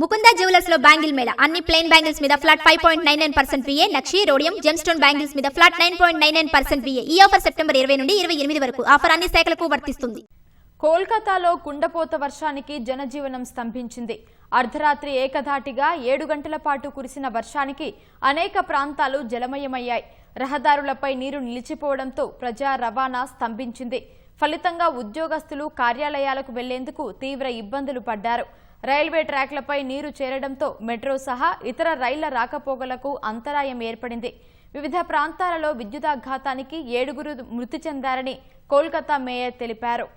Mukunda jewellers లో bangle Mela అన్ని plain bangles మీద ఫ్లాట్ 5.99% VA, నక్షి, రోడియం, జెమ్స్టోన్ బ్యాంగిల్స్ మీద ఫ్లాట్ 9.99% VA. ఈ ఆఫర్ సెప్టెంబర్ 20 నుండి 28 వరకు. ఆఫర్ అన్ని శాఖలకు వర్తిస్తుంది. కోల్కతాలో కుండపోత వర్షానికి జనజీవనం స్తంభించింది. అర్ధరాత్రి ఏకధాటిగా 7 గంటల పాటు కురిసిన వర్షానికి అనేక ప్రాంతాలు జలమయమయ్యాయి. రహదారులపై నీరు నిలిచిపోవడంతో ప్రజా రవాణా స్తంభించింది. ఫలితంగా ఉద్యోగస్తులు కార్యాలయాలకు వెళ్లేందుకు తీవ్ర ఇబ్బందులు పడ్డారు. రైల్వే ట్రాక్లపై నీరు చేరడంతో మెట్రో సహా ఇతర రైళ్ల రాకపోకలకు అంతరాయం ఏర్పడింది. వివిధ ప్రాంతాలలో విద్యుదాఘాతానికి 7 మృతి చెందారని కోల్కతా మేయర్ తెలిపారు.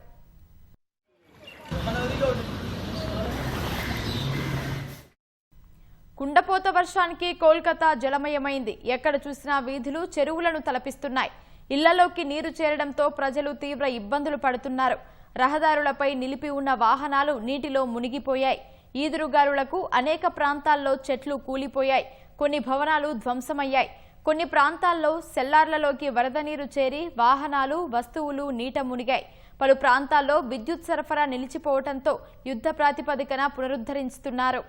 కుండపోత వర్షానికి కోల్కతా జలమయమైంది. ఎక్కడ చూసినా వీధులు చెరువులను తలపిస్తున్నాయి. ఇళ్లలోకి నీరు చేరడంతో ప్రజలు తీవ్ర ఇబ్బందులు పడుతున్నారు. రహదారులపై నిలిపి ఉన్న వాహనాలు నీటిలో మునిగిపోయాయి. ఈదురుగాలులకు అనేక ప్రాంతాల్లో చెట్లు కూలిపోయాయి. కొన్ని భవనాలు ధ్వంసమయ్యాయి. కొన్ని ప్రాంతాల్లో సెల్లార్లలోకి వరద నీరు చేరి వాహనాలు, వస్తువులు నీట మునిగాయి. పలు ప్రాంతాల్లో విద్యుత్ సరఫరా నిలిచిపోవడంతో యుద్ధ ప్రాతిపదికన పునరుద్ధరిస్తున్నారు.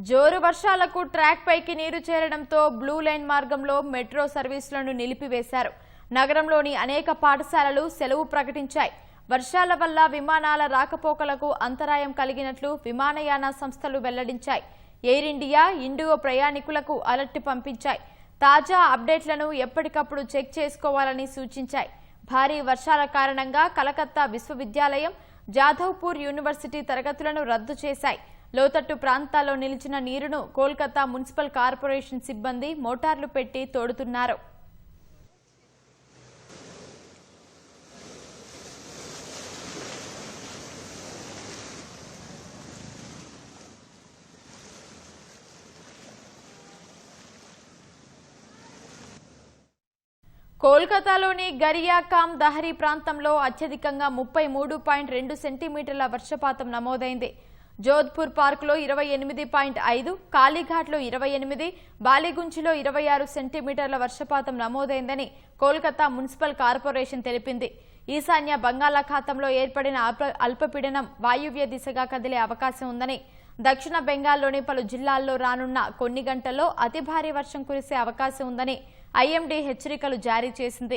జోరు వర్షాలకు ట్రాక్ పైకి నీరు చేరడంతో బ్లూ లైన్ మార్గంలో మెట్రో సర్వీసులను నిలిపివేశారు. నగరంలోని అనేక పాఠశాలలు సెలవు ప్రకటించాయి. వర్షాల వల్ల విమానాల రాకపోకలకు అంతరాయం కలిగినట్లు విమానయాన సంస్థలు వెల్లడించాయి. ఎయిర్ ఇండియా, ఇండిగో ప్రయాణికులకు అలర్ట్ పంపించాయి. తాజా అప్డేట్లను ఎప్పటికప్పుడు చెక్ చేసుకోవాలని సూచించాయి. భారీ వర్షాల కారణంగా కలకత్తా విశ్వవిద్యాలయం, జాదవ్పూర్ యూనివర్సిటీ తరగతులను రద్దు చేశాయి. లోతట్టు ప్రాంతాల్లో నిలిచిన నీరును కోల్కతా మున్సిపల్ కార్పొరేషన్ సిబ్బంది మోటార్లు పెట్టి తోడుతున్నారు. కోల్కతాలోని గరియాకామ్ దహరీ ప్రాంతంలో అత్యధికంగా 33.2 సెంటీమీటర్ల వర్షపాతం నమోదైంది. జోధ్పూర్ పార్కులో 28.5, కాళీఘాట్లో 28, బాలిగుంజ్లో 26 సెంటీమీటర్ల వర్షపాతం నమోదైందని కోల్కతా మున్సిపల్ కార్పొరేషన్ తెలిపింది. ఈశాన్య బంగాళాఖాతంలో ఏర్పడిన అల్పపీడనం వాయువ్య దిశగా కదిలే అవకాశం ఉందని, దక్షిణ బెంగాల్లోని పలు జిల్లాల్లో రానున్న కొన్ని గంటల్లో అతి భారీ వర్షం కురిసే అవకాశం ఉందని IMD హెచ్చరికలు జారీ చేసింది.